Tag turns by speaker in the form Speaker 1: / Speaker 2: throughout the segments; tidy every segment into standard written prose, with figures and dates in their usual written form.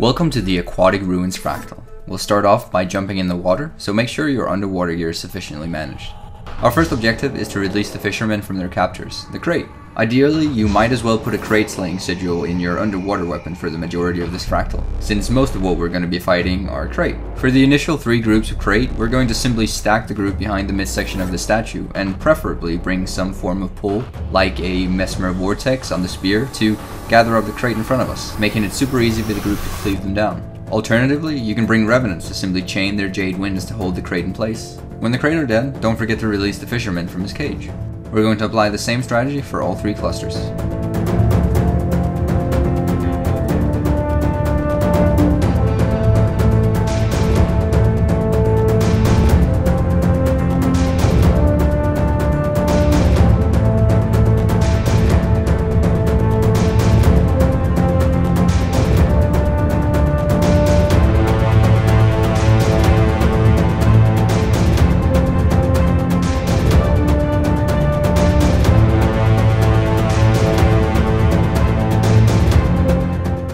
Speaker 1: Welcome to the Aquatic Ruins Fractal. We'll start off by jumping in the water, so make sure your underwater gear is sufficiently managed. Our first objective is to release the fishermen from their captors, the crate. Ideally, you might as well put a crate slaying sigil in your underwater weapon for the majority of this fractal, since most of what we're going to be fighting are crate. For the initial 3 groups of crate, we're going to simply stack the group behind the midsection of the statue, and preferably bring some form of pull, like a Mesmer Vortex on the spear, to gather up the crate in front of us, making it super easy for the group to cleave them down. Alternatively, you can bring Revenants to simply chain their Jade Winds to hold the crate in place. When the crate are dead, don't forget to release the fisherman from his cage. We're going to apply the same strategy for all 3 clusters.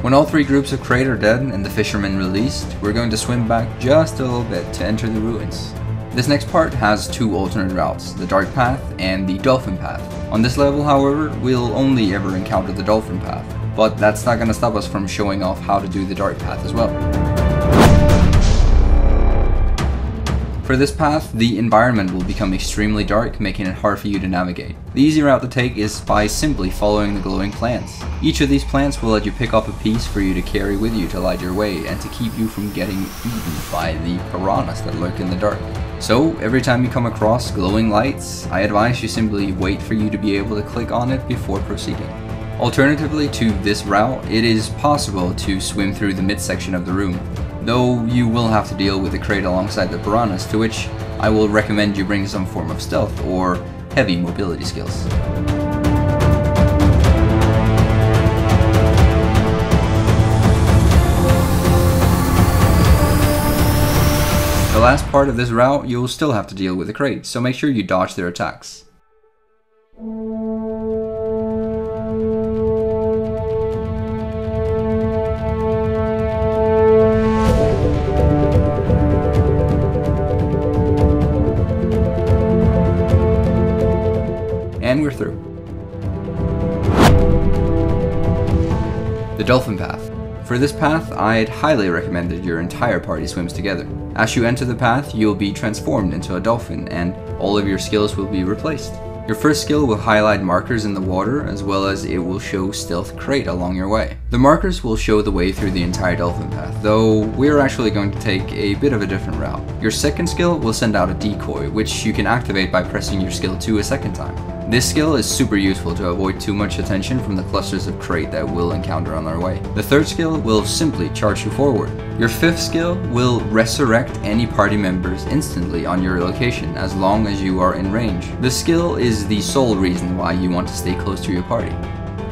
Speaker 1: When all 3 groups of crate are dead and the fishermen released, we're going to swim back just a little bit to enter the ruins. This next part has 2 alternate routes, the Dark Path and the Dolphin Path. On this level, however, we'll only ever encounter the Dolphin Path, but that's not going to stop us from showing off how to do the Dark Path as well. For this path, the environment will become extremely dark, making it hard for you to navigate. The easy route to take is by simply following the glowing plants. Each of these plants will let you pick up a piece for you to carry with you to light your way and to keep you from getting eaten by the piranhas that lurk in the dark. So, every time you come across glowing lights, I advise you simply wait for you to be able to click on it before proceeding. Alternatively to this route, it is possible to swim through the midsection of the room, though you will have to deal with the crate alongside the piranhas, to which I will recommend you bring some form of stealth or heavy mobility skills. The last part of this route, you'll still have to deal with the crate, so make sure you dodge their attacks. And we're through. The Dolphin Path. For this path, I'd highly recommend that your entire party swims together. As you enter the path, you'll be transformed into a dolphin, and all of your skills will be replaced. Your first skill will highlight markers in the water, as well as it will show stealth crate along your way. The markers will show the way through the entire dolphin path, though we're actually going to take a bit of a different route. Your second skill will send out a decoy, which you can activate by pressing your skill 2 a second time. This skill is super useful to avoid too much attention from the clusters of crate that we'll encounter on our way. The third skill will simply charge you forward. Your fifth skill will resurrect any party members instantly on your location as long as you are in range. This skill is the sole reason why you want to stay close to your party.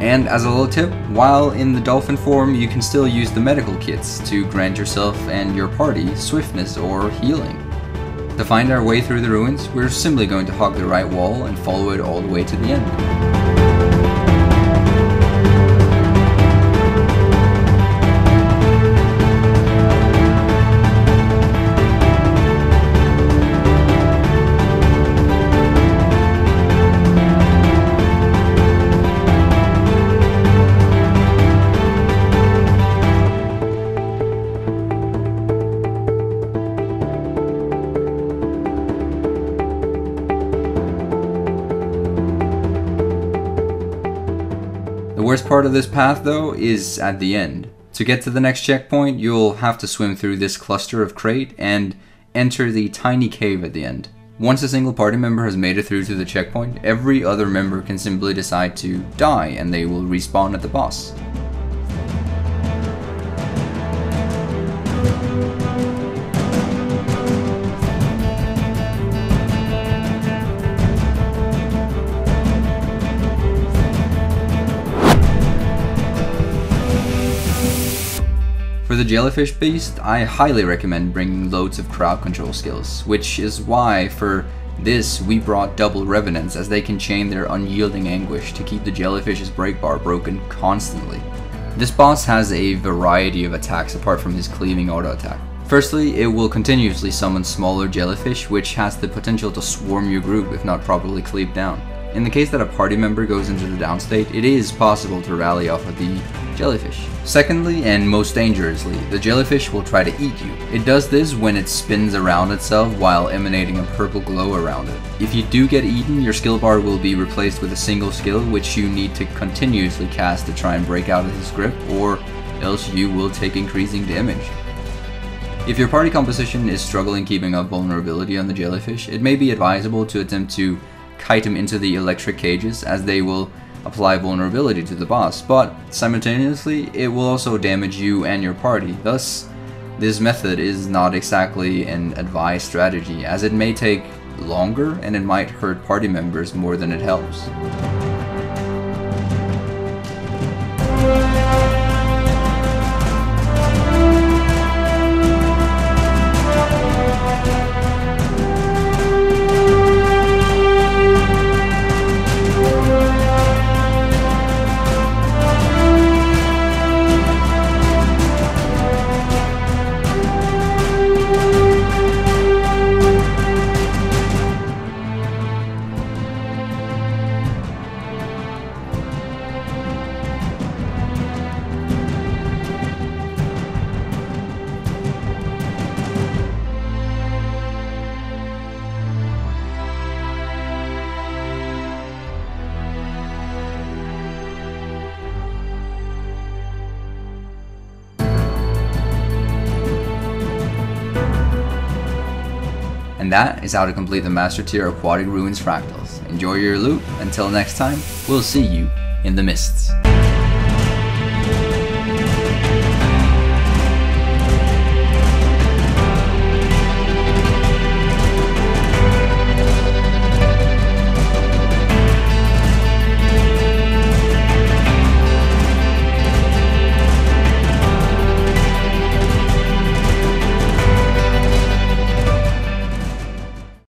Speaker 1: And as a little tip, while in the dolphin form, you can still use the medical kits to grant yourself and your party swiftness or healing. To find our way through the ruins, we're simply going to hug the right wall and follow it all the way to the end. The worst part of this path, though, is at the end. To get to the next checkpoint, you'll have to swim through this cluster of crate and enter the tiny cave at the end. Once a single party member has made it through to the checkpoint, every other member can simply decide to die and they will respawn at the boss. For the Jellyfish beast, I highly recommend bringing loads of crowd control skills, which is why for this we brought double Revenants, as they can chain their unyielding anguish to keep the Jellyfish's break bar broken constantly. This boss has a variety of attacks apart from his cleaving auto attack. Firstly, it will continuously summon smaller jellyfish, which has the potential to swarm your group if not properly cleaved down. In the case that a party member goes into the down state, it is possible to rally off of the jellyfish. Secondly, and most dangerously, the jellyfish will try to eat you. It does this when it spins around itself while emanating a purple glow around it. If you do get eaten, your skill bar will be replaced with a single skill which you need to continuously cast to try and break out of his grip, or else you will take increasing damage. If your party composition is struggling keeping up vulnerability on the jellyfish, it may be advisable to attempt to kite him into the electric cages, as they will apply vulnerability to the boss, but simultaneously it will also damage you and your party. Thus, this method is not exactly an advised strategy, as it may take longer and it might hurt party members more than it helps. And that is how to complete the Master Tier Aquatic Ruins Fractals. Enjoy your loot. Until next time, we'll see you in the mists.